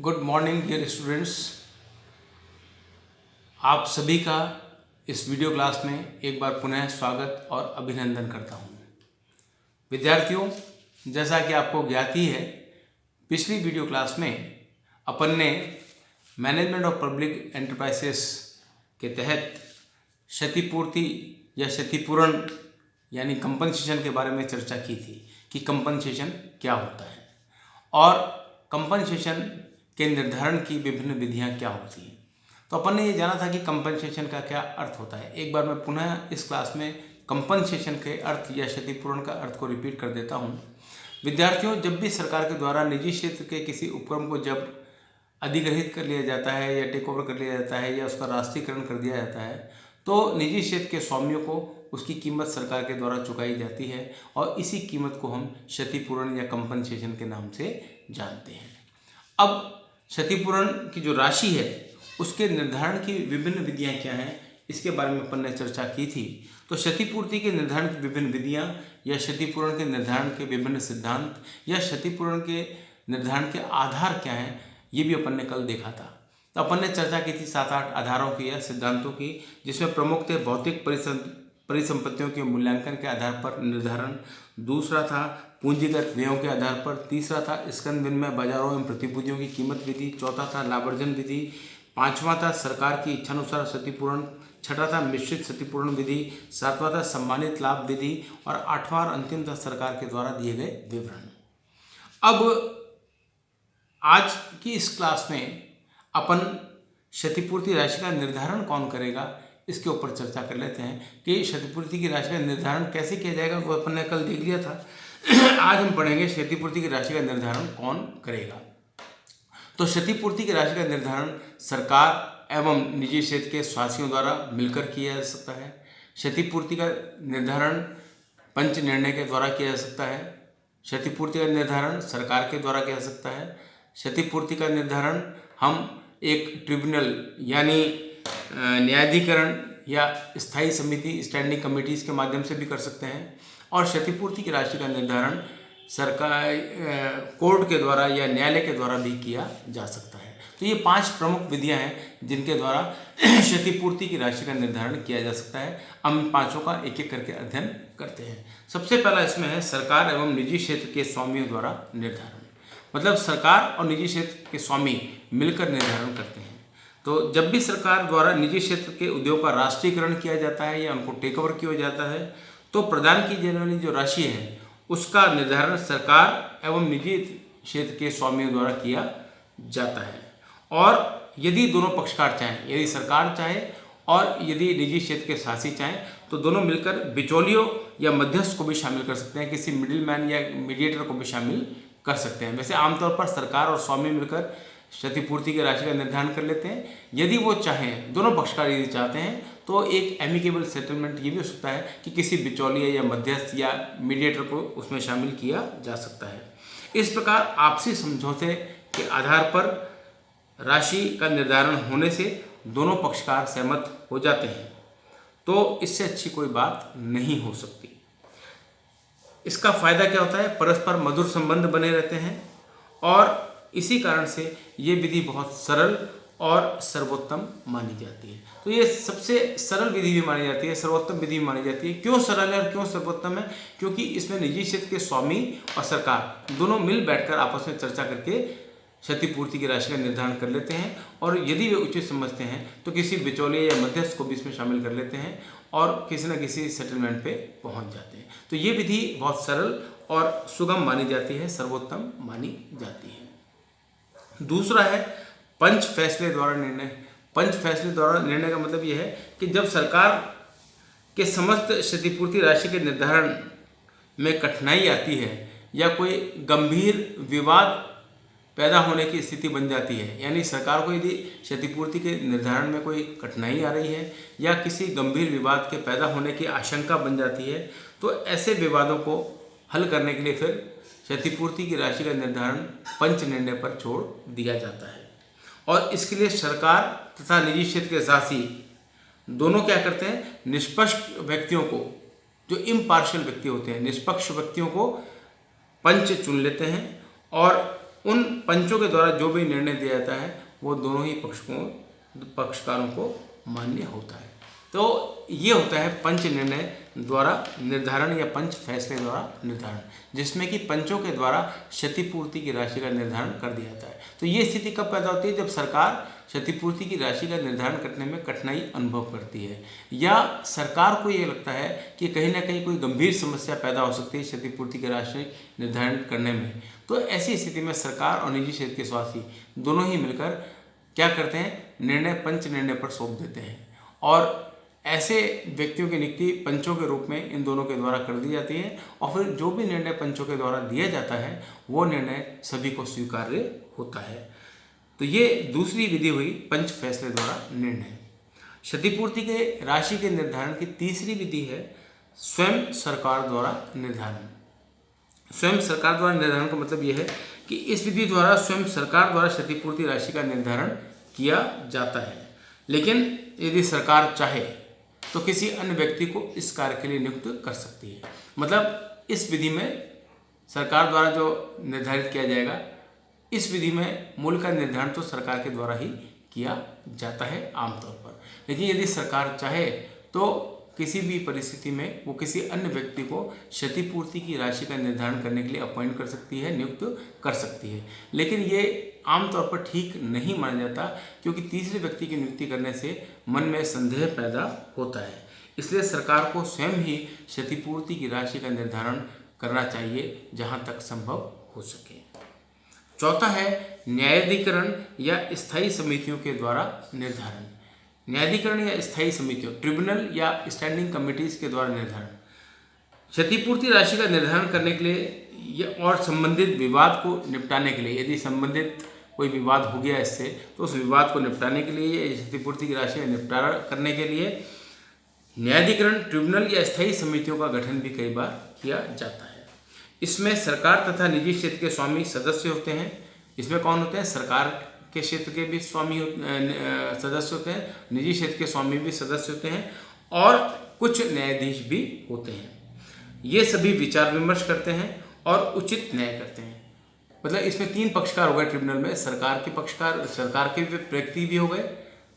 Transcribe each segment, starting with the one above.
Good morning dear students. आप सभी का इस वीडियो क्लास में एक बार पुनः स्वागत और अभिनंदन करता हूँ। विद्यार्थियों, जैसा कि आपको ज्ञात ही है, पिछली वीडियो क्लास में अपन ने मैनेजमेंट ऑफ पब्लिक एंटरप्राइजेस के तहत क्षतिपूर्ति या क्षतिपूरण यानी कंपनसेशन के बारे में चर्चा की थी कि कंपनसेशन क्या होता है और कंपनसेशन के निर्धारण की विभिन्न विधियां क्या होती हैं। तो अपन ने ये जाना था कि कंपनसेशन का क्या अर्थ होता है। एक बार मैं पुनः इस क्लास में कंपनसेशन के अर्थ या क्षतिपूरण का अर्थ को रिपीट कर देता हूँ। विद्यार्थियों, जब भी सरकार के द्वारा निजी क्षेत्र के किसी उपक्रम को जब अधिग्रहित कर लिया जाता है या टेक ओवर कर लिया जाता है या उसका राष्ट्रीयकरण कर दिया जाता है, तो निजी क्षेत्र के स्वामियों को उसकी कीमत सरकार के द्वारा चुकाई जाती है और इसी कीमत को हम क्षतिपूरण या कंपनसेशन के नाम से जानते हैं। अब क्षतिपूरण की जो राशि है उसके निर्धारण की विभिन्न विधियां क्या हैं, इसके बारे में अपन ने चर्चा की थी। तो क्षतिपूर्ति के निर्धारण की विभिन्न विधियां या क्षतिपूरण के निर्धारण के विभिन्न सिद्धांत या क्षतिपूरण के निर्धारण के आधार क्या हैं, ये भी अपन ने कल देखा था। तो अपन ने चर्चा की थी 7-8 आधारों की या सिद्धांतों की, जिसमें प्रमुख थे भौतिक परिसंपत्तियों के मूल्यांकन के आधार पर निर्धारण, दूसरा था पूंजीगत व्ययों के आधार पर, तीसरा था स्कंद विनिमय बाजारों एवं प्रतिभूतियों की कीमत विधि, चौथा था लाभार्जन विधि, पांचवा था सरकार की इच्छानुसार क्षतिपूरण, छठा था मिश्रित क्षतिपूरण विधि, सातवां था सम्मानित लाभ विधि और आठवां और अंतिम था सरकार के द्वारा दिए गए विवरण। अब आज की इस क्लास में अपन क्षतिपूर्ति राशि का निर्धारण कौन करेगा, इसके ऊपर चर्चा कर लेते हैं कि क्षतिपूर्ति की राशि का निर्धारण कैसे किया जाएगा। वो अपन ने कल देख लिया था। आज हम पढ़ेंगे क्षतिपूर्ति की राशि का निर्धारण कौन करेगा। तो क्षतिपूर्ति की राशि का निर्धारण सरकार एवं निजी क्षेत्र के स्वासियों द्वारा मिलकर किया जा सकता है। क्षतिपूर्ति का निर्धारण पंच निर्णय के द्वारा किया जा सकता है। क्षतिपूर्ति का निर्धारण सरकार के द्वारा किया जा सकता है। क्षतिपूर्ति का निर्धारण हम एक ट्रिब्यूनल यानी न्यायाधिकरण या स्थायी समिति स्टैंडिंग कमेटीज़ के माध्यम से भी कर सकते हैं। और क्षतिपूर्ति की राशि का निर्धारण सरकार कोर्ट के द्वारा या न्यायालय के द्वारा भी किया जा सकता है। तो ये 5 प्रमुख विधियां हैं जिनके द्वारा क्षतिपूर्ति की राशि का निर्धारण किया जा सकता है। हम पांचों का एक एक करके अध्ययन करते हैं। सबसे पहला इसमें है सरकार एवं निजी क्षेत्र के स्वामियों द्वारा निर्धारण। मतलब सरकार और निजी क्षेत्र के स्वामी मिलकर निर्धारण करते हैं। तो जब भी सरकार द्वारा निजी क्षेत्र के उद्योग का राष्ट्रीयकरण किया जाता है या उनको टेक ओवर किया जाता है, तो प्रदान की जाने वाली जो राशि है उसका निर्धारण सरकार एवं निजी क्षेत्र के स्वामियों द्वारा किया जाता है। और यदि दोनों पक्षकार चाहें, यदि सरकार चाहे और यदि निजी क्षेत्र के शासी चाहें, तो दोनों मिलकर बिचौलियों या मध्यस्थ को भी शामिल कर सकते हैं, किसी मिडिल मैन या मीडिएटर को भी शामिल कर सकते हैं। वैसे आमतौर पर सरकार और स्वामी मिलकर क्षतिपूर्ति की राशि का निर्धारण कर लेते हैं। यदि वो चाहें, दोनों पक्षकार यदि चाहते हैं, तो एक एमिकेबल सेटलमेंट ये भी हो सकता है कि किसी बिचौलिए या मध्यस्थ या मीडिएटर को उसमें शामिल किया जा सकता है। इस प्रकार आपसी समझौते के आधार पर राशि का निर्धारण होने से दोनों पक्षकार सहमत हो जाते हैं। तो इससे अच्छी कोई बात नहीं हो सकती। इसका फायदा क्या होता है? परस्पर मधुर संबंध बने रहते हैं और इसी कारण से ये विधि बहुत सरल और सर्वोत्तम मानी जाती है। तो ये सबसे सरल विधि भी मानी जाती है, सर्वोत्तम विधि भी मानी जाती है। क्यों सरल है और क्यों सर्वोत्तम है? क्योंकि इसमें निजी क्षेत्र के स्वामी और सरकार दोनों मिल बैठकर आपस में चर्चा करके क्षतिपूर्ति की राशि का निर्धारण कर लेते हैं और यदि वे उचित समझते हैं तो किसी बिचौलिए या मध्यस्थ को भी इसमें शामिल कर लेते हैं और किसी न किसी सेटलमेंट पे पहुंच जाते हैं। तो ये विधि बहुत सरल और सुगम मानी जाती है, सर्वोत्तम मानी जाती है। दूसरा है पंच फैसले द्वारा निर्णय। पंच फैसले द्वारा निर्णय का मतलब यह है कि जब सरकार के समस्त क्षतिपूर्ति राशि के निर्धारण में कठिनाई आती है या कोई गंभीर विवाद पैदा होने की स्थिति बन जाती है, यानी सरकार को यदि क्षतिपूर्ति के निर्धारण में कोई कठिनाई आ रही है या किसी गंभीर विवाद के पैदा होने की आशंका बन जाती है, तो ऐसे विवादों को हल करने के लिए फिर क्षतिपूर्ति की राशि का निर्धारण पंच निर्णय पर छोड़ दिया जाता है। और इसके लिए सरकार तथा निजी क्षेत्र के शासी दोनों क्या करते हैं? निष्पक्ष व्यक्तियों को, जो इम्पार्शियल व्यक्ति होते हैं, निष्पक्ष व्यक्तियों को पंच चुन लेते हैं और उन पंचों के द्वारा जो भी निर्णय दिया जाता है वो दोनों ही पक्षकारों को मान्य होता है। तो ये होता है पंच निर्णय द्वारा निर्धारण या पंच फैसले द्वारा निर्धारण, जिसमें कि पंचों के द्वारा क्षतिपूर्ति की राशि का निर्धारण कर दिया जाता है। तो ये स्थिति कब पैदा होती है? जब सरकार क्षतिपूर्ति की राशि का निर्धारण करने में कठिनाई अनुभव करती है, या सरकार को ये लगता है कि कहीं ना कहीं कोई गंभीर समस्या पैदा हो सकती है क्षतिपूर्ति की राशि निर्धारण करने में। तो ऐसी स्थिति में सरकार और निजी क्षेत्र के स्वास्थी दोनों ही मिलकर क्या करते हैं? निर्णय पंच निर्णय पर सौंप देते हैं, और ऐसे व्यक्तियों की नियुक्ति पंचों के रूप में इन दोनों के द्वारा कर दी जाती है, और फिर जो भी निर्णय पंचों के द्वारा दिया जाता है वो निर्णय सभी को स्वीकार्य होता है। तो ये दूसरी विधि हुई पंच फैसले द्वारा निर्णय। क्षतिपूर्ति के राशि के निर्धारण की तीसरी विधि है स्वयं सरकार द्वारा निर्धारण। स्वयं सरकार द्वारा निर्धारण का मतलब यह है कि इस विधि द्वारा स्वयं सरकार द्वारा क्षतिपूर्ति राशि का निर्धारण किया जाता है, लेकिन यदि सरकार चाहे तो किसी अन्य व्यक्ति को इस कार्य के लिए नियुक्त कर सकती है। मतलब इस विधि में सरकार द्वारा जो निर्धारित किया जाएगा, इस विधि में मूल्य का निर्धारण तो सरकार के द्वारा ही किया जाता है आमतौर पर, लेकिन यदि सरकार चाहे तो किसी भी परिस्थिति में वो किसी अन्य व्यक्ति को क्षतिपूर्ति की राशि का निर्धारण करने के लिए अपॉइंट कर सकती है, नियुक्त कर सकती है। लेकिन ये आमतौर पर ठीक नहीं माना जाता, क्योंकि तीसरे व्यक्ति की नियुक्ति करने से मन में संदेह पैदा होता है। इसलिए सरकार को स्वयं ही क्षतिपूर्ति की राशि का निर्धारण करना चाहिए जहाँ तक संभव हो सके। चौथा है न्यायाधिकरण या स्थायी समितियों के द्वारा निर्धारण। न्यायाधिकरण या स्थायी समितियों, ट्रिब्यूनल या स्टैंडिंग कमिटीज के द्वारा निर्धारण। क्षतिपूर्ति राशि का निर्धारण करने के लिए और संबंधित विवाद को निपटाने के लिए, यदि संबंधित कोई विवाद हो गया इससे, तो उस विवाद को निपटाने के लिए, क्षतिपूर्ति की राशि का निपटारा करने के लिए न्यायाधिकरण, ट्रिब्यूनल या स्थायी समितियों का गठन भी कई बार किया जाता है। इसमें सरकार तथा निजी क्षेत्र के स्वामी सदस्य होते हैं। इसमें कौन होते हैं? सरकार के क्षेत्र के भी स्वामी सदस्य होते हैं, निजी क्षेत्र के स्वामी भी सदस्य होते हैं, और कुछ न्यायाधीश भी होते हैं। ये सभी विचार विमर्श करते हैं और उचित न्याय करते हैं। मतलब इसमें तीन पक्षकार हो गए ट्रिब्यूनल में, सरकार के पक्षकार, सरकार के व्यक्ति भी हो गए,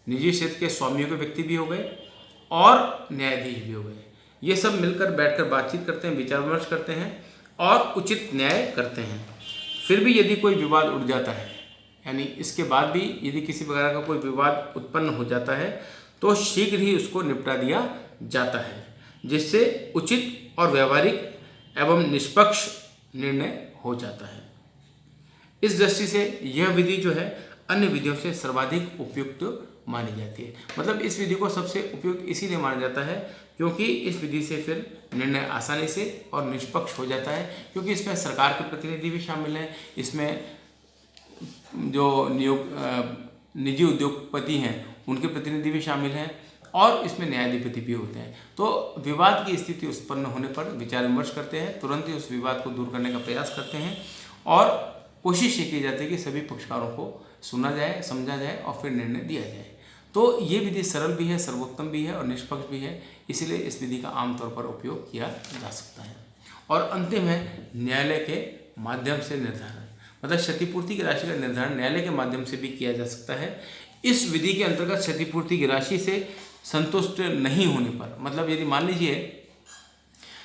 निजी क्षेत्र के स्वामियों के व्यक्ति भी हो गए, और न्यायाधीश भी हो गए। ये सब मिलकर बैठकर बातचीत करते हैं, विचार विमर्श करते हैं और उचित न्याय करते हैं। फिर भी यदि कोई विवाद उठ जाता है, यानी इसके बाद भी यदि किसी प्रकार का कोई विवाद उत्पन्न हो जाता है, तो शीघ्र ही उसको निपटा दिया जाता है, जिससे उचित और व्यावहारिक एवं निष्पक्ष निर्णय हो जाता है। इस दृष्टि से यह विधि जो है अन्य विधियों से सर्वाधिक उपयुक्त मानी जाती है। मतलब इस विधि को सबसे उपयुक्त इसीलिए माना जाता है क्योंकि इस विधि से फिर निर्णय आसानी से और निष्पक्ष हो जाता है, क्योंकि इसमें सरकार के प्रतिनिधि भी शामिल हैं, इसमें जो निजी उद्योगपति हैं उनके प्रतिनिधि भी शामिल हैं, और इसमें न्यायाधिपति भी होते हैं। तो विवाद की स्थिति उत्पन्न होने पर विचार विमर्श करते हैं, तुरंत ही उस विवाद को दूर करने का प्रयास करते हैं, और कोशिश ये की जाती है कि सभी पक्षकारों को सुना जाए, समझा जाए और फिर निर्णय दिया जाए। तो ये विधि सरल भी है, सर्वोत्तम भी है और निष्पक्ष भी है, इसीलिए इस विधि का आमतौर पर उपयोग किया जा सकता है। और अंतिम है न्यायालय के माध्यम से निर्धारण। मतलब क्षतिपूर्ति की राशि का निर्धारण न्यायालय के माध्यम से भी किया जा सकता है। इस विधि के अंतर्गत क्षतिपूर्ति की राशि से संतुष्ट नहीं होने पर, मतलब यदि मान लीजिए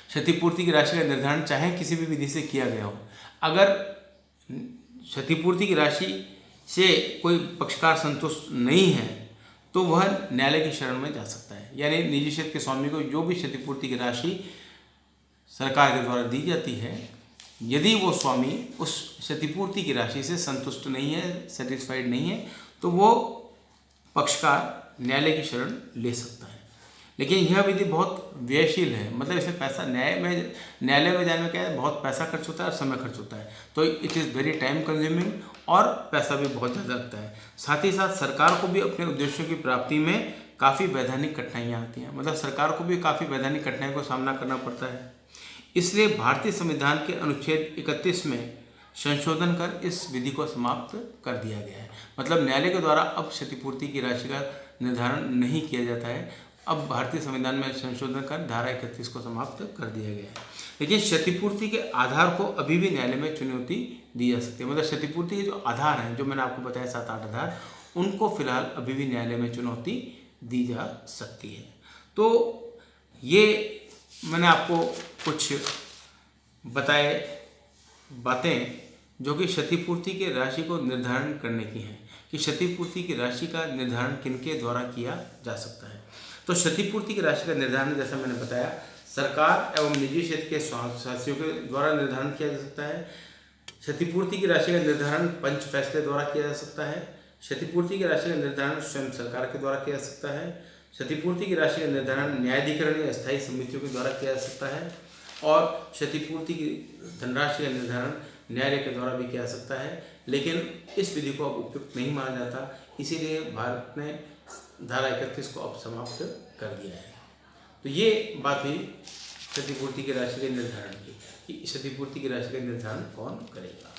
क्षतिपूर्ति की राशि का निर्धारण चाहे किसी भी विधि से किया गया हो, अगर क्षतिपूर्ति की राशि से कोई पक्षकार संतुष्ट नहीं है तो वह न्यायालय की शरण में जा सकता है। यानी निजी क्षेत्र के स्वामी को जो भी क्षतिपूर्ति की राशि सरकार के द्वारा दी जाती है, यदि वो स्वामी उस क्षतिपूर्ति की राशि से संतुष्ट नहीं है, सेटिस्फाइड नहीं है, तो वो पक्षकार न्यायालय की शरण ले सकता है। लेकिन यह विधि बहुत व्ययशील है, मतलब इसमें पैसा न्यायालय में जाने में क्या है, बहुत पैसा खर्च होता है और समय खर्च होता है, तो it is very time consuming और पैसा भी बहुत ज़्यादा लगता है। साथ ही साथ सरकार को भी अपने उद्देश्यों की प्राप्ति में काफ़ी वैधानिक कठिनाइयाँ आती हैं, मतलब सरकार को भी काफ़ी वैधानिक कठिनाइयों का सामना करना पड़ता है। इसलिए भारतीय संविधान के अनुच्छेद 31 में संशोधन कर इस विधि को समाप्त कर दिया गया है। मतलब न्यायालय के द्वारा अब क्षतिपूर्ति की राशि का निर्धारण नहीं किया जाता है, अब भारतीय संविधान में संशोधन कर धारा 31 को समाप्त कर दिया गया है। लेकिन क्षतिपूर्ति के आधार को अभी भी न्यायालय में चुनौती दी जा सकती है। मतलब क्षतिपूर्ति के जो आधार हैं, जो मैंने आपको बताया 7-8 आधार, उनको फिलहाल अभी भी न्यायालय में चुनौती दी जा सकती है। तो ये मैंने आपको कुछ बताए बातें जो कि क्षतिपूर्ति के राशि को निर्धारण करने की हैं कि क्षतिपूर्ति की राशि का निर्धारण किनके द्वारा किया जा सकता है। तो क्षतिपूर्ति की राशि का निर्धारण, जैसा मैंने बताया, सरकार एवं निजी क्षेत्र के शासियों के द्वारा निर्धारण किया जा सकता है। क्षतिपूर्ति की राशि का निर्धारण पंच फैसले द्वारा किया जा सकता है। क्षतिपूर्ति की राशि का निर्धारण स्वयं सरकार के द्वारा किया जा सकता है। क्षतिपूर्ति की राशि का निर्धारण न्यायाधिकरण या स्थायी समितियों के द्वारा किया जा सकता है। और क्षतिपूर्ति की धनराशि का निर्धारण न्यायालय के द्वारा भी किया जा सकता है। लेकिन इस विधि को अब उपयुक्त नहीं माना जाता, इसीलिए भारत ने धारा 31 को अब समाप्त कर दिया है। तो ये बात हुई क्षतिपूर्ति की राशि के निर्धारण की कि क्षतिपूर्ति की राशि का निर्धारण कौन करेगा।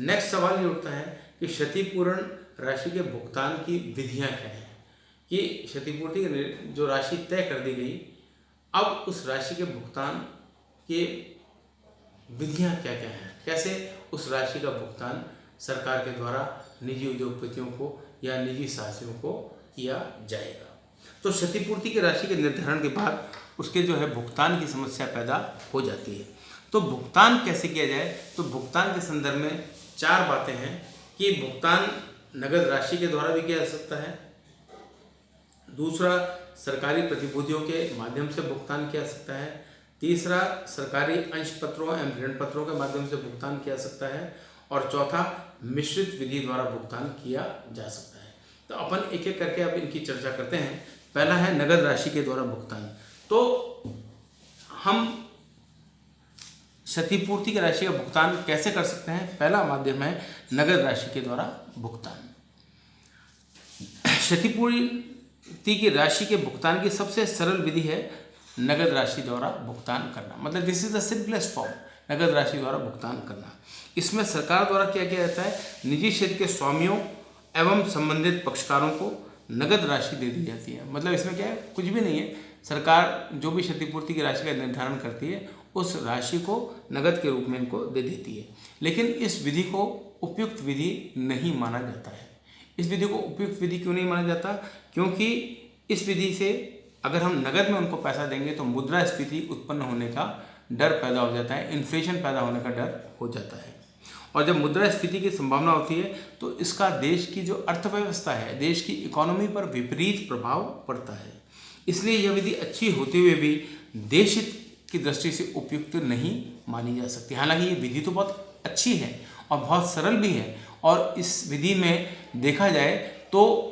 नेक्स्ट सवाल ये उठता है कि क्षतिपूर्ण राशि के भुगतान की विधियां क्या हैं, कि क्षतिपूर्ति की जो राशि तय कर दी गई, अब उस राशि के भुगतान के विधियां क्या क्या हैं, कैसे उस राशि का भुगतान सरकार के द्वारा निजी उद्योगपतियों को या निजी शासियों को किया जाएगा। तो क्षतिपूर्ति की राशि के निर्धारण के बाद उसके जो है भुगतान की समस्या पैदा हो जाती है। तो भुगतान कैसे किया जाए, तो भुगतान के संदर्भ में 4 बातें हैं कि भुगतान नगद राशि के द्वारा भी किया जा सकता है। दूसरा, सरकारी प्रतिभूतियों के माध्यम से भुगतान किया जा सकता है। तीसरा, सरकारी अंश पत्रों एवं ऋण पत्रों के माध्यम से भुगतान किया जा सकता है। और चौथा, मिश्रित विधि द्वारा भुगतान किया जा सकता है। तो अपन एक एक करके अब इनकी चर्चा करते हैं। पहला है नगद राशि के द्वारा भुगतान। तो हम क्षतिपूर्ति की राशि का भुगतान कैसे कर सकते हैं? पहला माध्यम है नगद राशि के द्वारा भुगतान। क्षतिपूर्ति की राशि के भुगतान की सबसे सरल विधि है नगद राशि द्वारा भुगतान करना। मतलब this is the simplest form, नगद राशि द्वारा भुगतान करना। इसमें सरकार द्वारा क्या किया जाता है, निजी क्षेत्र के स्वामियों एवं संबंधित पक्षकारों को नगद राशि दे दी जाती है। मतलब इसमें क्या है, कुछ भी नहीं है, सरकार जो भी क्षतिपूर्ति की राशि का निर्धारण करती है उस राशि को नगद के रूप में इनको दे देती है। लेकिन इस विधि को उपयुक्त विधि नहीं माना जाता है। इस विधि को उपयुक्त विधि क्यों नहीं माना जाता? क्योंकि इस विधि से अगर हम नगद में उनको पैसा देंगे तो मुद्रास्फीति उत्पन्न होने का डर पैदा हो जाता है, इन्फ्लेशन पैदा होने का डर हो जाता है। और जब मुद्रास्फीति की संभावना होती है तो इसका देश की जो अर्थव्यवस्था है, देश की इकोनॉमी पर विपरीत प्रभाव पड़ता है। इसलिए यह विधि अच्छी होते हुए भी देश हित की दृष्टि से उपयुक्त नहीं मानी जा सकती। हालांकि ये विधि तो बहुत अच्छी है और बहुत सरल भी है, और इस विधि में देखा जाए तो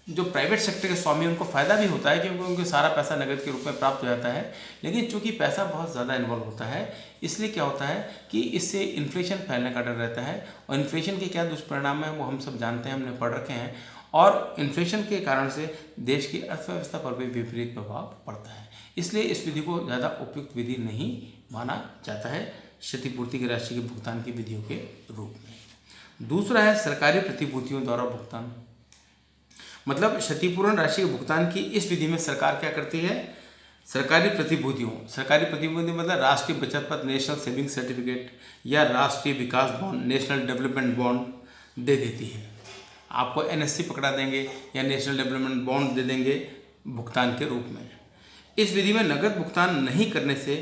जो प्राइवेट सेक्टर के स्वामी उनको फ़ायदा भी होता है, क्योंकि उनको सारा पैसा नगद के रूप में प्राप्त हो जाता है। लेकिन चूंकि पैसा बहुत ज़्यादा इन्वॉल्व होता है, इसलिए क्या होता है कि इससे इन्फ्लेशन फैलने का डर रहता है। और इन्फ्लेशन के क्या दुष्परिणाम हैं वो हम सब जानते हैं, हमने पढ़ रखे हैं। और इन्फ्लेशन के कारण से देश की अर्थव्यवस्था पर भी विपरीत प्रभाव पड़ता है। इसलिए इस विधि को ज़्यादा उपयुक्त विधि नहीं माना जाता है क्षतिपूर्ति की राशि के भुगतान की विधियों के रूप में। दूसरा है सरकारी प्रतिभूतियों द्वारा भुगतान। मतलब क्षतिपूर्ण राशि के भुगतान की इस विधि में सरकार क्या करती है, सरकारी प्रतिभूति मतलब राष्ट्रीय बचत पत्र, नेशनल सेविंग सर्टिफिकेट या राष्ट्रीय विकास बॉन्ड, नेशनल डेवलपमेंट बॉन्ड दे देती है। आपको NSC पकड़ा देंगे या नेशनल डेवलपमेंट बॉन्ड दे देंगे भुगतान के रूप में। इस विधि में नगद भुगतान नहीं करने से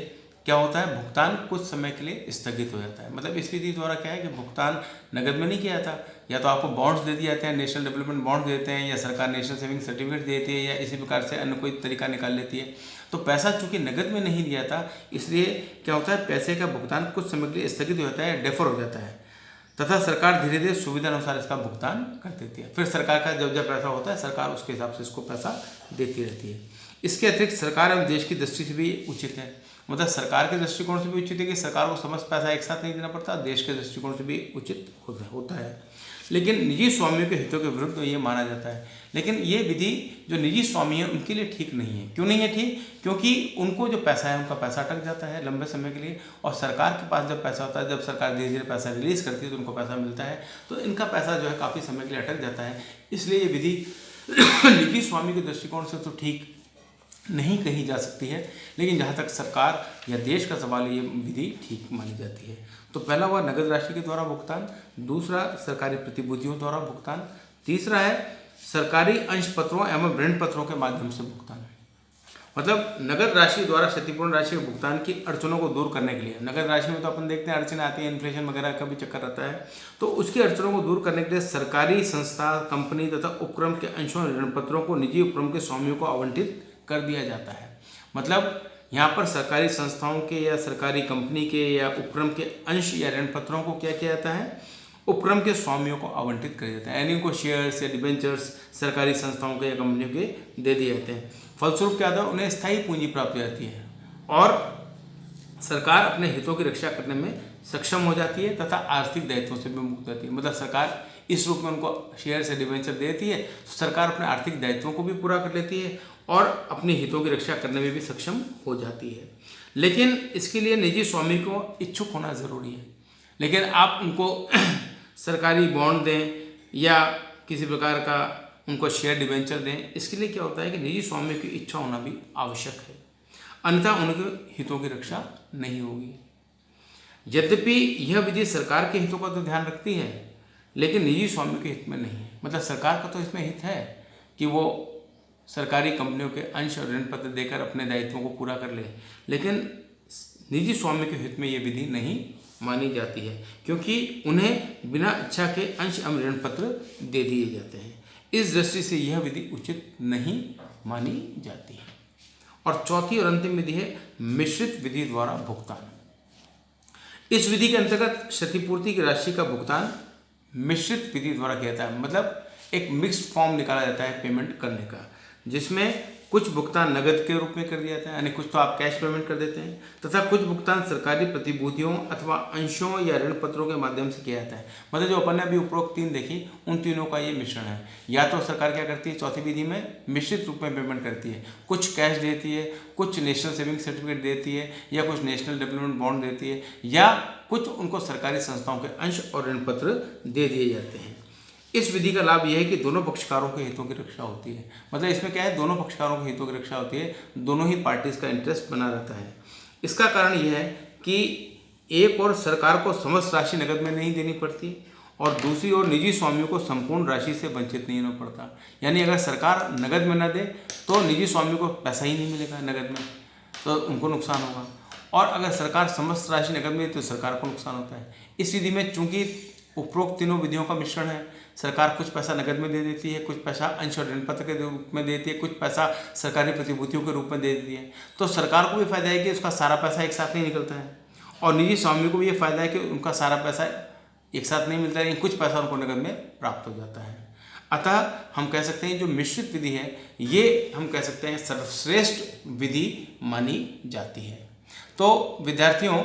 क्या होता है, भुगतान कुछ समय के लिए स्थगित हो जाता है। मतलब इस विधि द्वारा क्या है कि भुगतान नगद में नहीं किया जाता, या तो आपको बॉन्ड्स दे दिए जाते हैं, नेशनल डेवलपमेंट बॉन्ड देते हैं, या सरकार नेशनल सेविंग सर्टिफिकेट देती है, या इसी प्रकार से अन्य कोई तरीका निकाल लेती है। तो पैसा चूंकि नगद में नहीं दिया था, इसलिए क्या होता है, पैसे का भुगतान कुछ समय के लिए स्थगित हो जाता है, डेफर हो जाता है, तथा सरकार धीरे धीरे सुविधा अनुसार इसका भुगतान कर देती है। फिर सरकार का जब जब पैसा होता है सरकार उसके हिसाब से इसको पैसा देती रहती है। इसके अतिरिक्त सरकार एवं देश की दृष्टि से भी उचित है। मतलब सरकार के दृष्टिकोण से भी उचित है कि सरकार को समस्त पैसा एक साथ नहीं देना पड़ता, देश के दृष्टिकोण से भी उचित होता है। लेकिन निजी स्वामियों के हितों के विरुद्ध ये माना जाता है। लेकिन ये विधि जो निजी स्वामी हैं उनके लिए ठीक नहीं है। क्यों नहीं है ठीक? क्योंकि उनको जो पैसा है उनका पैसा अटक जाता है लंबे समय के लिए, और सरकार के पास जब पैसा होता है, जब सरकार धीरे धीरे पैसा रिलीज़ करती है तो उनको पैसा मिलता है, तो इनका पैसा जो है काफ़ी समय के लिए अटक जाता है। इसलिए ये विधि निजी स्वामी के दृष्टिकोण से तो ठीक नहीं कही जा सकती है, लेकिन जहाँ तक सरकार या देश का सवाल है, ये विधि ठीक मानी जाती है। तो पहला हुआ नगद राशि के द्वारा भुगतान, दूसरा सरकारी प्रतिभूतियों द्वारा भुगतान, तीसरा है सरकारी अंश पत्रों एवं ऋण पत्रों के माध्यम से भुगतान। मतलब नगद राशि द्वारा क्षतिपूर्ण राशि के भुगतान की अड़चनों को दूर करने के लिए, नगद राशि में तो अपन देखते हैं अड़चन आती है, इन्फ्लेशन वगैरह का भी चक्कर रहता है, तो उसकी अड़चनों को दूर करने के लिए सरकारी संस्था, कंपनी तथा उपक्रम के अंशों और ऋण पत्रों को निजी उपक्रम के स्वामियों को आवंटित कर दिया जाता है। मतलब यहाँ पर सरकारी संस्थाओं के या सरकारी कंपनी के या उपक्रम के अंश या ऋण पत्रों को क्या किया जाता है, उपक्रम के स्वामियों को आवंटित कर दिया जाता है, यानी उनको शेयर्स या डिबेंचर्स सरकारी संस्थाओं के या कंपनियों के दे दिए जाते हैं। फलस्वरूप क्या होता है, उन्हें स्थायी पूंजी प्राप्त हो जाती है और सरकार अपने हितों की रक्षा करने में सक्षम हो जाती है तथा आर्थिक दायित्वों से भी मुक्त होती है। मतलब सरकार इस रूप में उनको शेयर से डिबेंचर देती है तो सरकार अपने आर्थिक दायित्वों को भी पूरा कर लेती है और अपने हितों की रक्षा करने में भी सक्षम हो जाती है। लेकिन इसके लिए निजी स्वामी को इच्छुक होना ज़रूरी है। लेकिन आप उनको सरकारी बॉन्ड दें या किसी प्रकार का उनको शेयर डिबेंचर दें, इसके लिए क्या होता है कि निजी स्वामी की इच्छा होना भी आवश्यक है, अन्यथा उनके हितों की रक्षा नहीं होगी। यद्यपि यह विधि सरकार के हितों का तो ध्यान रखती है, लेकिन निजी स्वामी के हित में नहीं है। मतलब सरकार का तो इसमें हित है कि वो सरकारी कंपनियों के अंश और ऋण पत्र देकर अपने दायित्वों को पूरा कर ले, लेकिन निजी स्वामी के हित में ये विधि नहीं मानी जाती है, क्योंकि उन्हें बिना इच्छा के अंश एवं ऋण पत्र दे दिए जाते हैं। इस दृष्टि से यह विधि उचित नहीं मानी जाती है। और चौथी और अंतिम विधि है मिश्रित विधि द्वारा भुगतान। इस विधि के अंतर्गत क्षतिपूर्ति की राशि का भुगतान मिश्रित विधि द्वारा किया जाता है। मतलब एक मिक्स्ड फॉर्म निकाला जाता है पेमेंट करने का, जिसमें कुछ भुगतान नगद के रूप में कर दिया जाता है, यानी कुछ तो आप कैश पेमेंट कर देते हैं, तथा कुछ भुगतान सरकारी प्रतिभूतियों अथवा अंशों या ऋण पत्रों के माध्यम से किया जाता है। मतलब जो अपन ने अभी उपरोक्त तीन देखी, उन तीनों का ये मिश्रण है। या तो सरकार क्या करती है चौथी विधि में, मिश्रित रूप में पेमेंट करती है, कुछ कैश देती है, कुछ नेशनल सेविंग सर्टिफिकेट देती है, या कुछ नेशनल डेवलपमेंट बॉन्ड देती है, या कुछ उनको सरकारी संस्थाओं के अंश और ऋण पत्र दे दिए जाते हैं। इस विधि का लाभ यह है कि दोनों पक्षकारों के हितों की रक्षा होती है। मतलब इसमें क्या है, दोनों पक्षकारों के हितों की रक्षा होती है, दोनों ही पार्टीज का इंटरेस्ट बना रहता है। इसका कारण यह है कि एक और सरकार को समस्त राशि नकद में नहीं देनी पड़ती और दूसरी ओर निजी स्वामियों को संपूर्ण राशि से वंचित नहीं होना पड़ता। यानी अगर सरकार नकद में न दे तो निजी स्वामियों को पैसा ही नहीं मिलेगा नकद में, तो उनको नुकसान होगा, और अगर सरकार समस्त राशि नकद में दे तो सरकार को नुकसान होता है। इस विधि में चूंकि उपरोक्त तीनों विधियों का मिश्रण है, सरकार कुछ पैसा नकद में दे देती है, कुछ पैसा अंश और ऋण पत्र के रूप में देती है, कुछ पैसा सरकारी प्रतिभूतियों के रूप में दे देती है, तो सरकार को भी फायदा है कि उसका सारा पैसा एक साथ नहीं निकलता है, और निजी स्वामियों को भी ये फायदा है कि उनका सारा पैसा एक साथ नहीं मिलता है, लेकिन कुछ पैसा उनको नकद में प्राप्त हो जाता है। अतः हम कह सकते हैं जो मिश्रित विधि है ये हम कह सकते हैं सर्वश्रेष्ठ विधि मानी जाती है। तो विद्यार्थियों,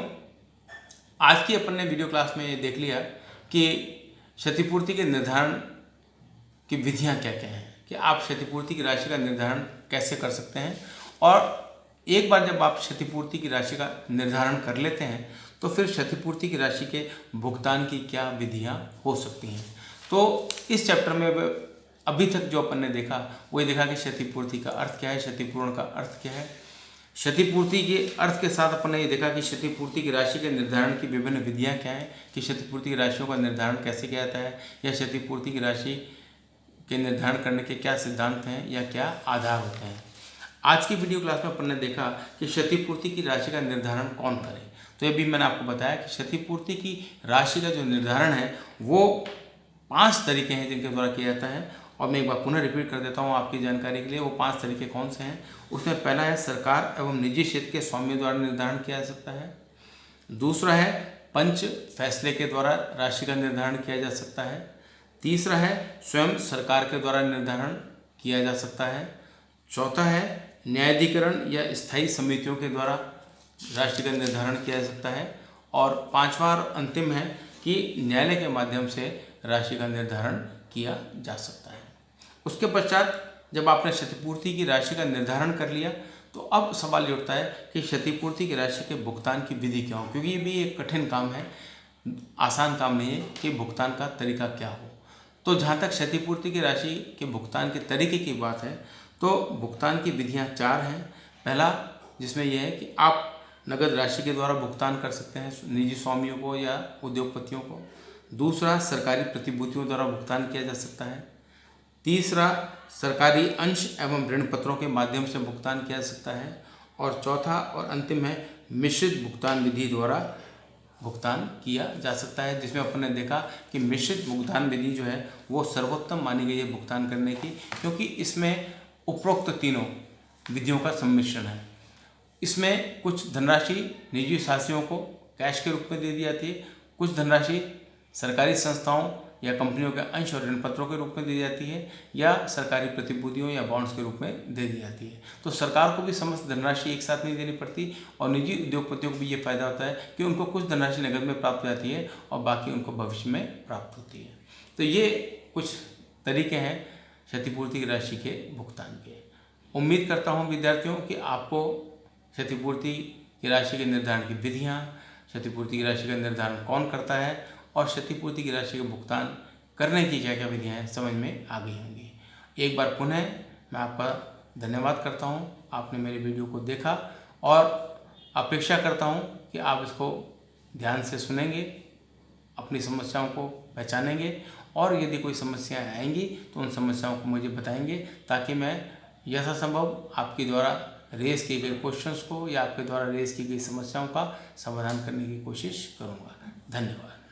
आज की अपन ने वीडियो क्लास में ये देख लिया कि क्षतिपूर्ति के निर्धारण की विधियां क्या क्या हैं, कि आप क्षतिपूर्ति की राशि का निर्धारण कैसे कर सकते हैं, और एक बार जब आप क्षतिपूर्ति की राशि का निर्धारण कर लेते हैं तो फिर क्षतिपूर्ति की राशि के भुगतान की क्या विधियां हो सकती हैं। तो इस चैप्टर में अभी तक जो अपन ने देखा वही देखा कि क्षतिपूर्ति का अर्थ क्या है, क्षतिपूर्ण का अर्थ क्या है। क्षतिपूर्ति के अर्थ के साथ अपन ने ये देखा कि क्षतिपूर्ति की राशि के निर्धारण की विभिन्न विधियां क्या हैं, कि क्षतिपूर्ति की राशियों का निर्धारण कैसे किया जाता है, या क्षतिपूर्ति की राशि के निर्धारण करने के क्या सिद्धांत हैं या क्या आधार होते हैं। आज की वीडियो क्लास में अपन ने देखा कि क्षतिपूर्ति की राशि का निर्धारण कौन करे। तो ये भी मैंने आपको बताया कि क्षतिपूर्ति की राशि का जो निर्धारण है वो 5 तरीके हैं जिनके द्वारा किया जाता है, और मैं एक बार पुनः रिपीट कर देता हूँ आपकी जानकारी के लिए। वो 5 तरीके कौन से हैं, उसमें पहला है सरकार एवं निजी क्षेत्र के स्वामियों द्वारा निर्धारण किया जा सकता है। दूसरा है पंच फैसले के द्वारा राशि का निर्धारण किया जा सकता है। तीसरा है स्वयं सरकार के द्वारा निर्धारण किया जा सकता है। चौथा है न्यायाधिकरण या स्थायी समितियों के द्वारा राशि का निर्धारण किया जा सकता है। और पांचवा और अंतिम है कि न्यायालय के माध्यम से राशि का निर्धारण किया जा सकता है। उसके पश्चात जब आपने क्षतिपूर्ति की राशि का निर्धारण कर लिया तो अब सवाल ये उठता है कि क्षतिपूर्ति की राशि के भुगतान की विधि क्या हो, क्योंकि ये भी एक कठिन काम है, आसान काम नहीं है कि भुगतान का तरीका क्या हो। तो जहाँ तक क्षतिपूर्ति की राशि के भुगतान के तरीके की बात है तो भुगतान की विधियां 4 हैं। पहला जिसमें यह है कि आप नगद राशि के द्वारा भुगतान कर सकते हैं निजी स्वामियों को या उद्योगपतियों को। दूसरा, सरकारी प्रतिभूतियों द्वारा भुगतान किया जा सकता है। तीसरा, सरकारी अंश एवं ऋण पत्रों के माध्यम से भुगतान किया जा सकता है। और चौथा और अंतिम है मिश्रित भुगतान विधि द्वारा भुगतान किया जा सकता है, जिसमें अपन ने देखा कि मिश्रित भुगतान विधि जो है वो सर्वोत्तम मानी गई है भुगतान करने की, क्योंकि इसमें उपरोक्त तीनों विधियों का सम्मिश्रण है। इसमें कुछ धनराशि निजी साथियों को कैश के रूप में दे दी जाती है, कुछ धनराशि सरकारी संस्थाओं या कंपनियों के अंश और ऋण पत्रों के रूप में दी जाती है, या सरकारी प्रतिभूतियों या बॉन्ड्स के रूप में दे दी जाती है। तो सरकार को भी समस्त धनराशि एक साथ नहीं देनी पड़ती, और निजी उद्योगपतियों को भी ये फायदा होता है कि उनको कुछ धनराशि नकद में प्राप्त हो जाती है और बाकी उनको भविष्य में प्राप्त होती है। तो ये कुछ तरीके हैं क्षतिपूर्ति की राशि के भुगतान के। उम्मीद करता हूँ विद्यार्थियों कि आपको क्षतिपूर्ति की राशि के निर्धारण की विधियाँ, क्षतिपूर्ति की राशि का निर्धारण कौन करता है और क्षतिपूर्ति की राशि का भुगतान करने की क्या क्या विधियाँ हैं समझ में आ गई होंगी। एक बार पुनः मैं आपका धन्यवाद करता हूँ, आपने मेरे वीडियो को देखा, और अपेक्षा करता हूँ कि आप इसको ध्यान से सुनेंगे, अपनी समस्याओं को पहचानेंगे, और यदि कोई समस्याएं आएंगी तो उन समस्याओं को मुझे बताएंगे, ताकि मैं यथासंभव आपके द्वारा रेज किए गए क्वेश्चंस को या आपके द्वारा रेज की गई समस्याओं का समाधान करने की कोशिश करूँगा। धन्यवाद।